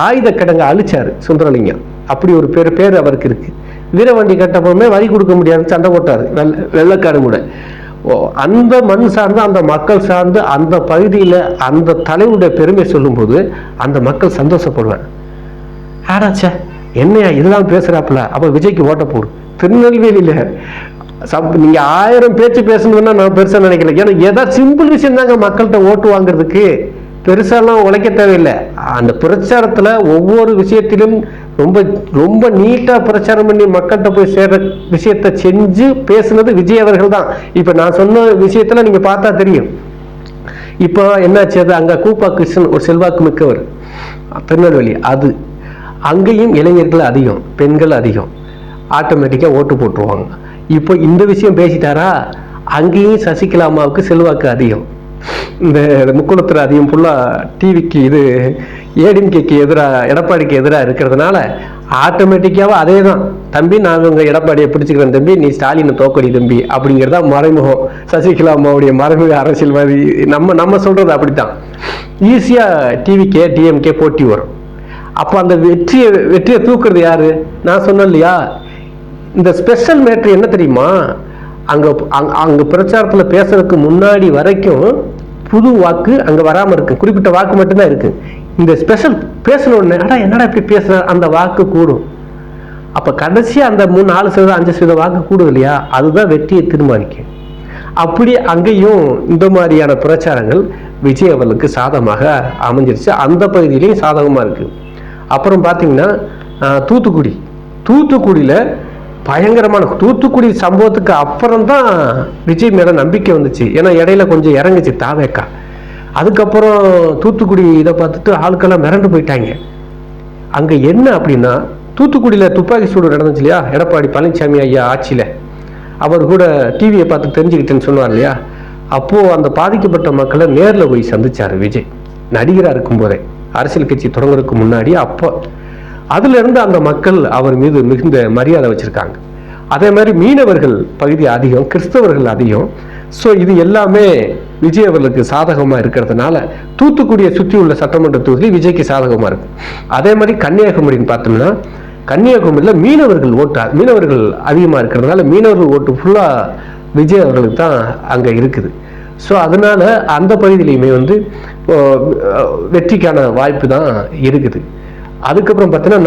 ஆயுத கிடங்க அழிச்சாரு சுந்தரலிங்கம். அப்படி ஒரு பேர் அவருக்கு இருக்கு. வீரபாண்டி கட்டபொம்மன் வரி கொடுக்க முடியாதுன்னு சண்டை போட்டார் வெள்ளக்காரன் கூட. அந்த மண் சார்ந்து, அந்த மக்கள் சார்ந்து, அந்த பகுதியில் அந்த தலைவருடைய பெருமை சொல்லும்போது அந்த மக்கள் சந்தோஷப்படுவார். ஆடாச்சா என்னையா இதெல்லாம் பேசுறாப்புல, அப்போ விஜய்க்கு ஓட்ட போடு. திருநெல்வேலியில் நீங்க 1000 பேச்சு பேசணும்னா நான் பெருசா நினைக்கல. ஏன்னா ஏதாவது சிம்பிள் விஷயம் தாங்க மக்கள்கிட்ட ஓட்டு வாங்குறதுக்கு, பெருசாலாம் உழைக்க தேவையில்லை. அந்த பிரச்சாரத்துல ஒவ்வொரு விஷயத்திலும் ரொம்ப ரொம்ப நீட்டா பிரச்சாரம் பண்ணி மக்கள்கிட்ட போய் சேர்ற விஷயத்த செஞ்சு பேசுனது விஜய் அவர்கள் தான். இப்ப நான் சொன்ன விஷயத்துல நீங்க பார்த்தா தெரியும். இப்போ என்னாச்சு, அது அங்க கூப்பா கிருஷ்ணன் ஒரு செல்வாக்கு மிக்கவர், திருநெல்வேலி. அது அங்கேயும் இளைஞர்கள் அதிகம், பெண்கள் அதிகம், ஆட்டோமேட்டிக்கா ஓட்டு போட்டுருவாங்க. இப்போ இந்த விஷயம் பேசிட்டாரா, அங்கேயும் சசிகலா அம்மாவுக்கு செல்வாக்கு அதிகம். இந்த முக்குளத்தில் அதிகம் ஃபுல்லாக டிவிக்கு இது ஏடிஎம்கேக்கு எதிராக, எடப்பாடிக்கு எதிராக இருக்கிறதுனால ஆட்டோமேட்டிக்காக அதே தான். தம்பி நான் உங்கள் எடப்பாடியை பிடிச்சிக்கிறேன் தம்பி, நீ ஸ்டாலினை தோக்கடி தம்பி அப்படிங்கிறதா மறைமுகம். சசிகலா அம்மாவுடைய மறைமுக அரசியல்வாதி. நம்ம சொல்கிறது அப்படித்தான். ஈஸியாக டிவிக்கே டிஎம்கே போட்டி வரும். அப்போ அந்த வெற்றியை தூக்குறது யாரு? நான் சொன்னேன் இல்லையா, இந்த ஸ்பெஷல் மேட்ரு என்ன தெரியுமா, அங்கே பிரச்சாரத்தில் பேசுறதுக்கு முன்னாடி வரைக்கும் புது வாக்கு அங்கே வராமல் இருக்கு, குறிப்பிட்ட வாக்கு மட்டும்தான் இருக்கு. இந்த ஸ்பெஷல் பேசணுன்னு என்னடா இப்படி பேசுற, அந்த வாக்கு கூடும். அப்போ கடைசியாக அந்த 3-4% 5% வாக்கு கூடுது இல்லையா, அதுதான் வெற்றியை தீர்மானிக்கும். அப்படி அங்கேயும் இந்த மாதிரியான பிரச்சாரங்கள் விஜய் அவர்களுக்கு சாதகமாக அமைஞ்சிருச்சு. அந்த பகுதியிலையும் சாதகமாக இருக்கு. அப்புறம் பார்த்தீங்கன்னா தூத்துக்குடியில் பயங்கரமான தூத்துக்குடி சம்பவத்துக்கு அப்புறம் தான் விஜய் மேல நம்பிக்கை வந்துச்சு. ஏன்னா இடையில கொஞ்சம் இறங்குச்சு தாவேக்கா. அதுக்கப்புறம் தூத்துக்குடி இதை பார்த்துட்டு ஆட்கள்லாம் மிரண்டு போயிட்டாங்க. அங்க என்ன அப்படின்னா, தூத்துக்குடியில துப்பாக்கி சூடு நடந்துச்சு இல்லையா, எடப்பாடி பழனிசாமி ஐயா ஆட்சியில அவர் கூட டிவியை பார்த்து தெரிஞ்சுக்கிட்டேன்னு சொன்னார் இல்லையா. அப்போ அந்த பாதிக்கப்பட்ட மக்களை நேரில் போய் சந்திச்சாரு விஜய், நடிகராக இருக்கும் போதே, அரசியல் கட்சி தொடங்குறதுக்கு முன்னாடி. அப்போ அதுல இருந்து அந்த மக்கள் அவர் மீது மிகுந்த மரியாதை வச்சிருக்காங்க. அதே மாதிரி மீனவர்கள் பகுதி அதிகம், கிறிஸ்தவர்கள் அதிகம். ஸோ இது எல்லாமே விஜய் அவர்களுக்கு சாதகமாக இருக்கிறதுனால தூத்துக்குடியை சுற்றி உள்ள சட்டமன்ற தொகுதி விஜய்க்கு சாதகமாக இருக்கு. அதே மாதிரி கன்னியாகுமரின்னு பார்த்தோம்னா, கன்னியாகுமரியில் மீனவர்கள் அதிகமாக இருக்கிறதுனால மீனவர்கள் ஓட்டு ஃபுல்லாக விஜய் அவர்களுக்கு தான் அங்கே இருக்குது. ஸோ அதனால அந்த பகுதியிலையுமே வெற்றிக்கான வாய்ப்பு தான் இருக்குது. அதுக்கப்புறம் பார்த்தீங்கன்னா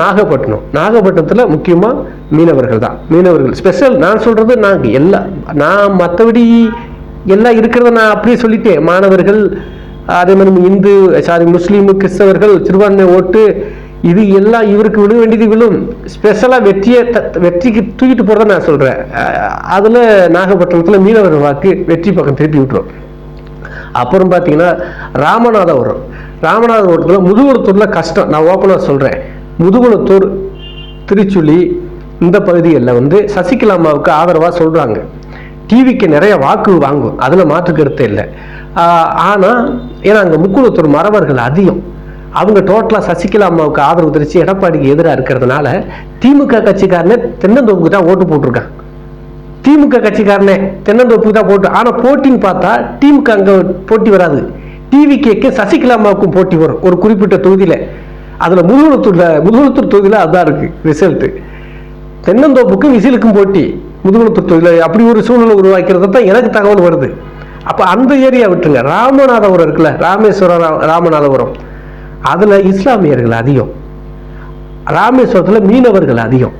நாகப்பட்டினத்தில் முக்கியமாக மீனவர்கள் தான். மீனவர்கள் ஸ்பெஷல் நான் சொல்கிறது, நான் மற்றபடி எல்லாம் இருக்கிறத நான் அப்படியே சொல்லிட்டேன். மாணவர்கள், அதே மாதிரி முஸ்லீமு, கிறிஸ்தவர்கள், சிறுபான்மை ஓட்டு, இது எல்லாம் இவருக்கு விழ வேண்டியது விழும். ஸ்பெஷலாக வெற்றிக்கு தூக்கிட்டு போகிறத நான் சொல்கிறேன். அதில் நாகப்பட்டினத்தில் மீனவர்கள் வாக்கு வெற்றி பக்கம் திருப்பி விட்டுரும். அப்புறம் பார்த்தீங்கன்னா ராமநாதபுரத்தில் முதுகுளத்தூரில் கஷ்டம். நான் ஓப்பனாக சொல்கிறேன், முதுகுளத்தூர், திருச்சுழி இந்த பகுதிகளில் சசிகலா அம்மாவுக்கு ஆதரவாக சொல்கிறாங்க. டிவிக்கு நிறைய வாக்கு வாங்கும், அதில் மாற்று கருத்தே இல்லை. ஆனால் ஏன்னா அங்கே முக்குளத்தூர் மறவர்கள் அதிகம், அவங்க டோட்டலாக சசிகலா அம்மாவுக்கு ஆதரவு தெரிவித்து எடப்பாடிக்கு எதிராக இருக்கிறதுனால திமுக கட்சிக்காரனே தென்னந்தோப்புக்கு தான் ஓட்டு போட்டிருக்காங்க. திமுக கட்சிக்காரனே தென்னந்தோப்புக்கு தான் போட்டு. ஆனால் போட்டின்னு பார்த்தா திமுக அங்கே போட்டி வராது, டிவிக்கு சசிகலா அம்மாவுக்கும் போட்டி வரும் ஒரு குறிப்பிட்ட தொகுதியில். அதில் முதுகுளத்தூர் தொகுதியில் அதுதான் இருக்கு ரிசல்ட்டு. தென்னந்தோப்புக்கும் விசிலுக்கும் போட்டி முதுகுளத்தூர் தொகுதியில். அப்படி ஒரு சூழ்நிலை உருவாக்கிறது தான் எனக்கு தகவல் வருது. அப்போ அந்த ஏரியா விட்டுருங்க. ராமநாதபுரம் இருக்குல்ல, ராமநாதபுரம், அதில் இஸ்லாமியர்கள் அதிகம், ராமேஸ்வரத்தில் மீனவர்கள் அதிகம்.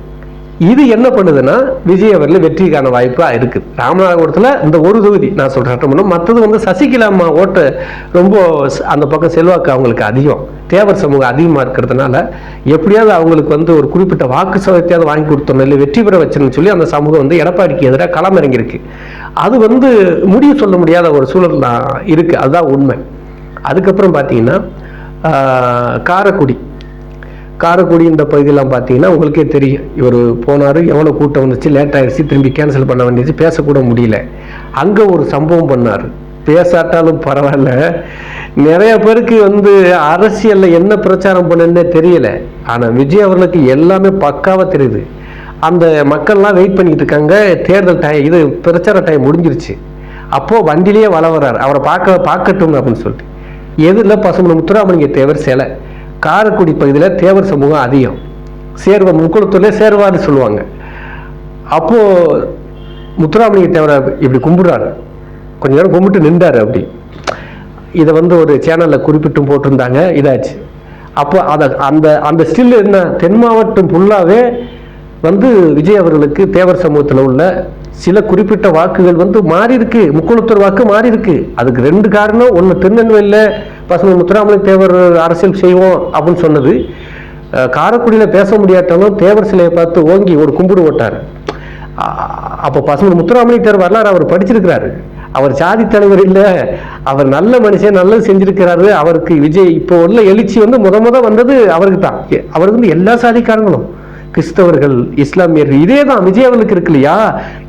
இது என்ன பண்ணுதுன்னா விஜய் அவர்கள் வெற்றிக்கான வாய்ப்பாக இருக்குது. ராமநாதபுரத்தில் இந்த ஒரு தொகுதி நான் சொல்கிறேன் சட்டமன்றம், மற்றது வந்து சசிகலா அம்மா ஓட்டு ரொம்ப அந்த பக்கம் செல்வாக்கு அவங்களுக்கு அதிகம், தேவர் சமூகம் அதிகமாக இருக்கிறதுனால எப்படியாவது அவங்களுக்கு வந்து ஒரு குறிப்பிட்ட வாக்கு சதவீதத்தையாவது வாங்கி கொடுத்தோம், இல்லை வெற்றி பெற வச்சுன்னு சொல்லி அந்த சமூகம் வந்து எடப்பாடிக்கு எதிராக களமிறங்கியிருக்கு. அது வந்து முடிவு சொல்ல முடியாத ஒரு சூழல் தான் இருக்குது, அதுதான் உண்மை. அதுக்கப்புறம் பார்த்தீங்கன்னா காரைக்குடி இந்த பகுதியெல்லாம் பார்த்தீங்கன்னா உங்களுக்கே தெரியும், இவர் போனார், எவ்வளோ கூட்டம் வந்துச்சு, லேட் ஆகிடுச்சு, திரும்பி கேன்சல் பண்ண வேண்டியது, பேசக்கூட முடியல. அங்கே ஒரு சம்பவம் பண்ணார், பேசாட்டாலும் பரவாயில்ல. நிறைய பேருக்கு வந்து அரசியலில் என்ன பிரச்சாரம் பண்ணுன்னே தெரியல. ஆனால் விஜய் அவர்களுக்கு எல்லாமே பக்காவாக தெரியுது. அந்த மக்கள்லாம் வெயிட் பண்ணிக்கிட்டு இருக்காங்க, தேர்தல் டைம் இது பிரச்சார டைம் முடிஞ்சிருச்சு. அப்போது வண்டியிலேயே வளவரார், அவரை பார்க்கட்டும் அப்படின்னு சொல்லிட்டு. எதிரில் பசுமன் முத்துராமலிங்க தேவர் சிலை. காரைக்குடி பகுதியில் தேவர் சமூகம் அதிகம், முக்குளத்தூர்லேயே சேர்வான்னு சொல்லுவாங்க. அப்போது முத்துராமலிங்க தேவரை இப்படி கும்பிடுறாரு, கொஞ்ச நேரம் கும்பிட்டு நின்றார். அப்படி இதை வந்து ஒரு சேனலில் குறிப்பிட்டும் போட்டிருந்தாங்க, இதாச்சு. அப்போ அந்த ஸ்டில் என்ன, தென் மாவட்டம் ஃபுல்லாகவே வந்து விஜய் அவர்களுக்கு தேவர் சமூகத்தில் உள்ள சில குறிப்பிட்ட வாக்குகள் வந்து மாறி இருக்கு, முக்குளத்தூர் வாக்கு மாறி இருக்கு. அதுக்கு 2 காரணம். ஒன்று, திருநெல்வேலியில் பசுமை முத்துராமலிங்க தேவர் அரசியல் செய்வோம் அப்படின்னு சொன்னது. காரைக்குடியில் பேச முடியாட்டாலும் தேவர் சிலையை பார்த்து ஓங்கி ஒரு கும்பிடு ஓட்டார். அப்போ பசுமை முத்துராமலிங்க தேவர் வரலாறு அவர் படிச்சிருக்கிறாரு. அவர் சாதி தலைவர் இல்லை, அவர் நல்ல மனுஷன், நல்லது செஞ்சிருக்கிறாரு. அவருக்கு விஜய் இப்போ உள்ள எழுச்சி வந்து முத வந்தது அவருக்கு தான். அவருக்கு வந்து எல்லா சாதிக்காரங்களும், கிறிஸ்தவர்கள், இஸ்லாமியர்கள், இதே தான் விஜய் அவர்களுக்கு இருக்கு இல்லையா.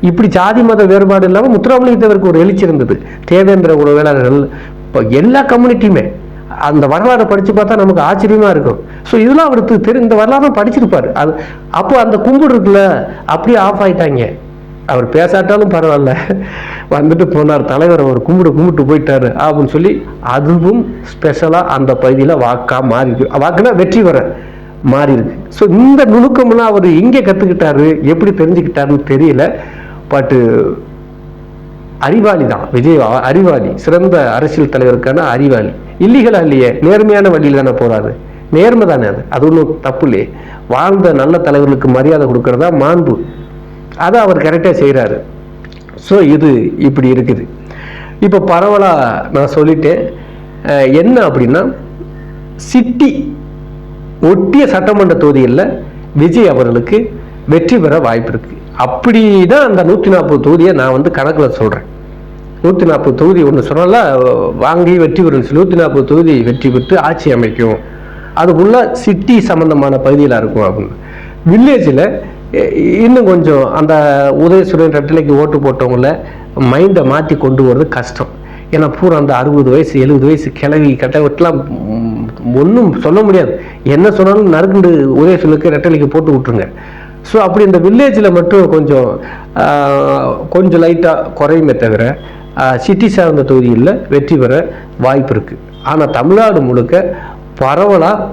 இப்படி ஜாதி மத வேறுபாடு இல்லாமல் முத்துராமலிங்க தேவருக்கு ஒரு எழுச்சி இருந்தது. தேவேந்திர உறவினர்கள், இப்போ எல்லா கம்யூனிட்டியுமே அந்த வரலாறை படித்து பார்த்தா நமக்கு ஆச்சரியமா இருக்கும். ஸோ இதெல்லாம் அவருக்கு இந்த வரலாறு படிச்சிருப்பாரு. அது அப்போ அந்த கும்பிடு இருக்குல்ல, அப்படியே ஆஃப் ஆயிட்டாங்க. அவர் பேசாட்டாலும் பரவாயில்ல, வந்துட்டு போனார், தலைவர் அவர் கும்பிட்டு போயிட்டாரு அப்படின்னு சொல்லி அதுவும் ஸ்பெஷலாக அந்த பகுதியில் வாக்கா மாறி இருக்கு. வாக்குனா வெற்றி வர மாறி இருக்கு. ஸோ இந்த நுணுக்கம்லாம் அவர் எங்கே கற்றுக்கிட்டாரு, எப்படி தெரிஞ்சுக்கிட்டாருன்னு தெரியல. பட்டு அறிவாளி தான் விஜய், அறிவாளி, சிறந்த அரசியல் தலைவருக்கான அறிவாளி. இல்லீகலா இல்லையே, நேர்மையான வழியில் தானே போறாரு, நேர்மை தானே, அது ஒன்றும் தப்பு இல்லையே. வாழ்ந்த நல்ல தலைவர்களுக்கு மரியாதை கொடுக்கறதா மாண்பு, அதை அவர் கரெக்டாக செய்கிறாரு. ஸோ இது இப்படி இருக்குது. இப்போ பரவலாக நான் சொல்லிட்டேன். என்ன அப்படின்னா, சிட்டி ஒட்டிய சட்டமன்ற தொகுதிகளில் விஜய் அவர்களுக்கு வெற்றி பெற வாய்ப்பு இருக்கு. அப்படி தான் அந்த 140 தொகுதியை நான் வந்து கணக்கில் சொல்கிறேன். 140 தொகுதி ஒன்று சொன்னால வாங்கி வெற்றி பெறும், 140 தொகுதி வெற்றி பெற்று ஆட்சி அமைக்கும். அதுக்குள்ள சிட்டி சம்பந்தமான பகுதியில் இருக்கும் அப்படின்னு. வில்லேஜில் இன்னும் கொஞ்சம் அந்த உதயசூரியன் ரெட்டலைக்கு ஓட்டு போட்டவங்கள மைண்டை மாற்றி கொண்டு வர்றது கஷ்டம். ஏன்னா பூரா அந்த 60 வயசு 70 வயசு கிளவி கட்டவட்டெலாம் ஒன்றும் சொல்ல முடியாது, என்ன சொன்னாலும் நறுக்குண்டு உதயசூரியனுக்கு ரெட்டலைக்கு போட்டு விட்டுருங்க. ஸோ அப்படி இந்த வில்லேஜில் மட்டும் கொஞ்சம் லைட்டாக குறையுமே தவிர சிட்டி சார்ந்த தொகுதிகளில் வெற்றி பெற வாய்ப்பு இருக்குது. ஆனால் தமிழ்நாடு முழுக்க பரவலாக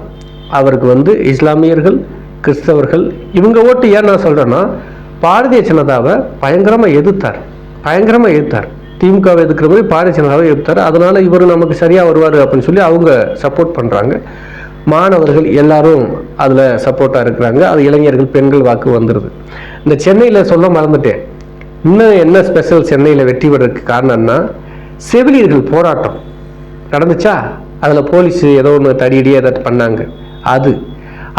அவருக்கு வந்து இஸ்லாமியர்கள், கிறிஸ்தவர்கள் இவங்க ஓட்டு. ஏன் நான் சொல்கிறேன்னா, பாரதிய ஜனதாவை பயங்கரமாக எதிர்த்தார். திமுகவை எதிர்க்கிற மாதிரி பாரதிய ஜனதாவை எதிர்த்தார். அதனால் இவர் நமக்கு சரியாக வருவார் அப்படின்னு சொல்லி அவங்க சப்போர்ட் பண்ணுறாங்க. மாணவர்கள் எல்லாரும் அதில் சப்போர்ட்டாக இருக்கிறாங்க. அது இளைஞர்கள், பெண்கள் வாக்கு வந்துடுது. இந்த சென்னையில் சொல்ல மறந்துட்டேன், இன்னும் என்ன ஸ்பெஷல் சென்னையில் வெற்றி பெறதுக்கு காரணம்னா, செவிலியர்கள் போராட்டம் நடந்துச்சா, அதில் போலீஸ் ஏதோ ஒன்று தடியடி ஏதாவது பண்ணாங்க.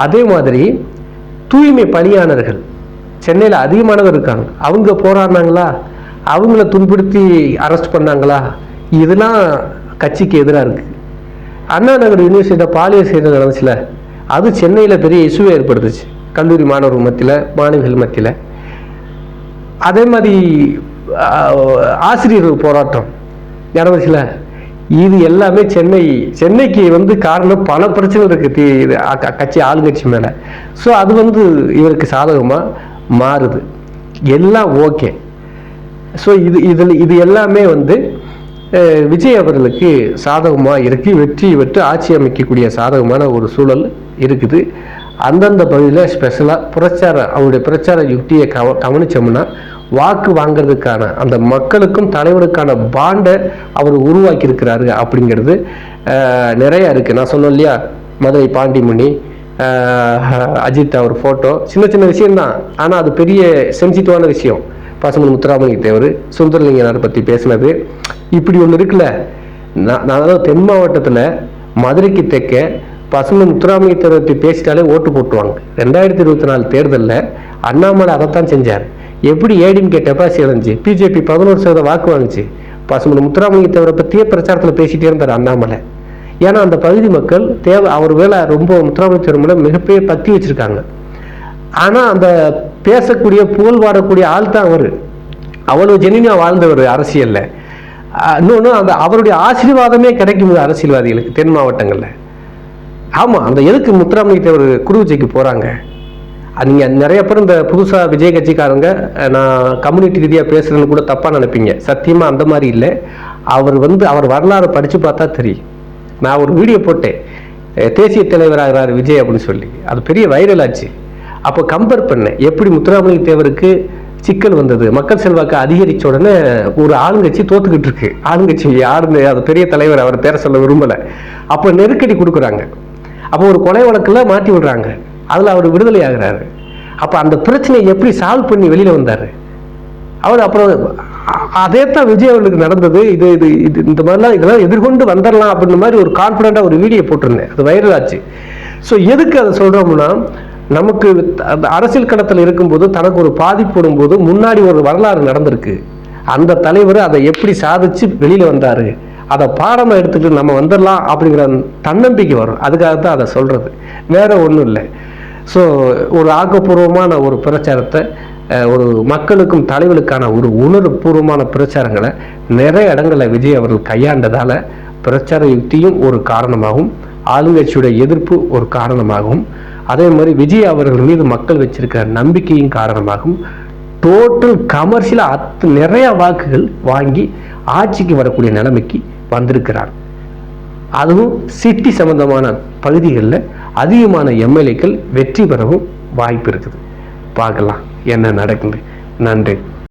அதே மாதிரி தூய்மை பணியாளர்கள் சென்னையில் அதிகமானவர் இருக்காங்க, அவங்க போராடினாங்களா, அவங்கள துன்புறுத்தி அரெஸ்ட் பண்ணாங்களா, இதெல்லாம் கட்சிக்கு எதிராக இருக்குது. அண்ணா நகர் யூனிவர்சிட்டியில் பாலியல் செய்கிறது நடந்துச்சுல, அது சென்னையில் பெரிய இஷ்யூ ஏற்படுத்துச்சு கல்லூரி மாணவர்கள் மத்தியில், மாணவிகள் மத்தியில். அதே மாதிரி ஆசிரியர்கள் போராட்டம் நடந்துச்சுல, இது எல்லாமே சென்னைக்கு வந்து காரணம் பல பிரச்சனைகள் இருக்குது கட்சி ஆளுங்கட்சி மேலே. ஸோ அது வந்து இவருக்கு சாதகமாக மாறுது, எல்லாம் ஓகே. ஸோ இது எல்லாமே வந்து விஜய் அவர்களுக்கு சாதகமாக இருக்குது. வெற்றி பெற்று ஆட்சி அமைக்கக்கூடிய சாதகமான ஒரு சூழல் இருக்குது. அந்தந்த பகுதியில் ஸ்பெஷலாக அவருடைய பிரச்சார யுக்தியை கவனித்தோம்னா, வாக்கு வாங்கிறதுக்கான அந்த மக்களுக்கும் தலைவருக்கான பாண்டை அவர் உருவாக்கி இருக்கிறாரு அப்படிங்கிறது நிறையா இருக்குது. நான் சொன்னேன் இல்லையா, மதுரை பாண்டிமணி, அஜித் அவர் ஃபோட்டோ, சின்ன சின்ன விஷயம்தான், ஆனால் அது பெரிய சென்சிட்டிவான விஷயம். பசுமன் முத்துராமலிங்க தேவர் சுந்தரலிங்கனார் பற்றி பேசினது, இப்படி ஒன்று இருக்குல்ல. நான் தென் மாவட்டத்தில் மதுரைக்கு தெற்க பசுமன் முத்துராமலிங்க தேவர் பற்றி பேசிட்டாலே ஓட்டு போட்டுருவாங்க. 2024 தேர்தலில் அண்ணாமலை அதைத்தான் செஞ்சார். எப்படி ஏடிஎம்கே டெபாசிட் அடைஞ்சு பிஜேபி 11% வாக்கு வாங்குச்சு. பசுமன் முத்துராமலிங்க தேவரை பற்றியே பிரச்சாரத்தில் பேசிகிட்டே இருந்தார் அண்ணாமலை. ஏன்னா அந்த பகுதி மக்கள் அவர் வேலை ரொம்ப முத்துராமலிங்க தேவர் மேலே மிகப்பெரிய பக்தி வச்சுருக்காங்க. ஆனால் அந்த பேசக்கூடிய புகழ் வாடக்கூடிய ஆள் தான் அவர். அவ்வளோ ஜெனினா வாழ்ந்தவர் அரசியலில். இன்னொன்று அந்த அவருடைய ஆசீர்வாதமே கிடைக்கும் அரசியல்வாதிகளுக்கு தென் மாவட்டங்களில். ஆமாம், அந்த எதுக்கு முத்துராமலிங்க தேவர் குருவிஜைக்கு போகிறாங்க? நீங்கள் நிறைய பேர் இந்த புதுசாக விஜய் கட்சிக்காரங்க நான் கம்யூனிட்டி ரீதியாக பேசுகிறேன்னு கூட தப்பாக நினைப்பீங்க. சத்தியமாக அந்த மாதிரி இல்லை. அவர் வரலாறு படித்து பார்த்தா தெரியும். நான் ஒரு வீடியோ போட்டேன், தேசிய தலைவராகிறார் விஜய் அப்படின்னு சொல்லி. அது பெரிய வைரல் ஆச்சு. அப்போ கம்பேர் பண்ணேன், எப்படி முத்துராமலிங்க தேவருக்கு சிக்கல் வந்தது, மக்கள் செல்வாக்கு அதிகரித்த உடனே ஒரு ஆளுங்கட்சி தோத்துக்கிட்டு இருக்கு. ஆளுங்கட்சி யாருன்னு அது பெரிய தலைவர், அவர் பேர சொல்ல விரும்பலை. அப்போ நெருக்கடி கொடுக்குறாங்க. அப்போ ஒரு கொலை வழக்கில் மாட்டி விடுறாங்க. அதில் அவர் விடுதலை ஆகிறாரு. அப்போ அந்த பிரச்சனையை எப்படி சால்வ் பண்ணி வெளியில் வந்தார் அவர். அப்புறம் அதே தான் விஜய் அவர்களுக்கு நடந்தது. இது இது இது இந்த மாதிரிலாம் இதெல்லாம் எதிர்கொண்டு வந்துடலாம் அப்படின்ற மாதிரி ஒரு கான்ஃபிடென்ட்டாக ஒரு வீடியோ போட்டிருந்தேன். அது வைரல் ஆச்சு. ஸோ எதுக்கு அதை சொல்கிறோம்னா, நமக்கு அந்த அரசியல் களத்தில் இருக்கும்போது தனக்கு ஒரு பாதிப்பு போடும்போது முன்னாடி ஒரு வரலாறு நடந்திருக்கு. அந்த தலைவர் அதை எப்படி சாதிச்சு வெளியில் வந்தார், அதை பாடமாக எடுத்துக்கிட்டு நம்ம வந்துடலாம் அப்படிங்கிற தன்னம்பிக்கை வரும். அதுக்காக தான் அதை சொல்கிறது, வேற ஒன்றும் இல்லை. ஸோ ஒரு ஆக்கப்பூர்வமான ஒரு பிரச்சாரத்தை, ஒரு மக்களுக்கும் தலைவர்களுக்கான ஒரு உணர்வுபூர்வமான பிரச்சாரங்களை நிறைய இடங்களில் விஜய் அவர்கள் கையாண்டதால் பிரச்சார யுக்தியும் ஒரு காரணமாகவும், ஆளுங்கட்சியுடைய எதிர்ப்பு ஒரு காரணமாகவும், அதே மாதிரி விஜய் அவர்கள் மீது மக்கள் வச்சிருக்கிற நம்பிக்கையும் காரணமாகவும் டோட்டல் கமர்ஷியலாக நிறைய வாக்குகள் வாங்கி ஆட்சிக்கு வரக்கூடிய நிலைமைக்கு வந்திருக்கிறார். அதுவும் சிட்டி சம்பந்தமான பகுதிகளில் அதிகமான எம்எல்ஏக்கள் வெற்றி பெறவும் வாய்ப்பு இருக்குது. பார்க்கலாம் என்ன நடக்குது. நன்றி.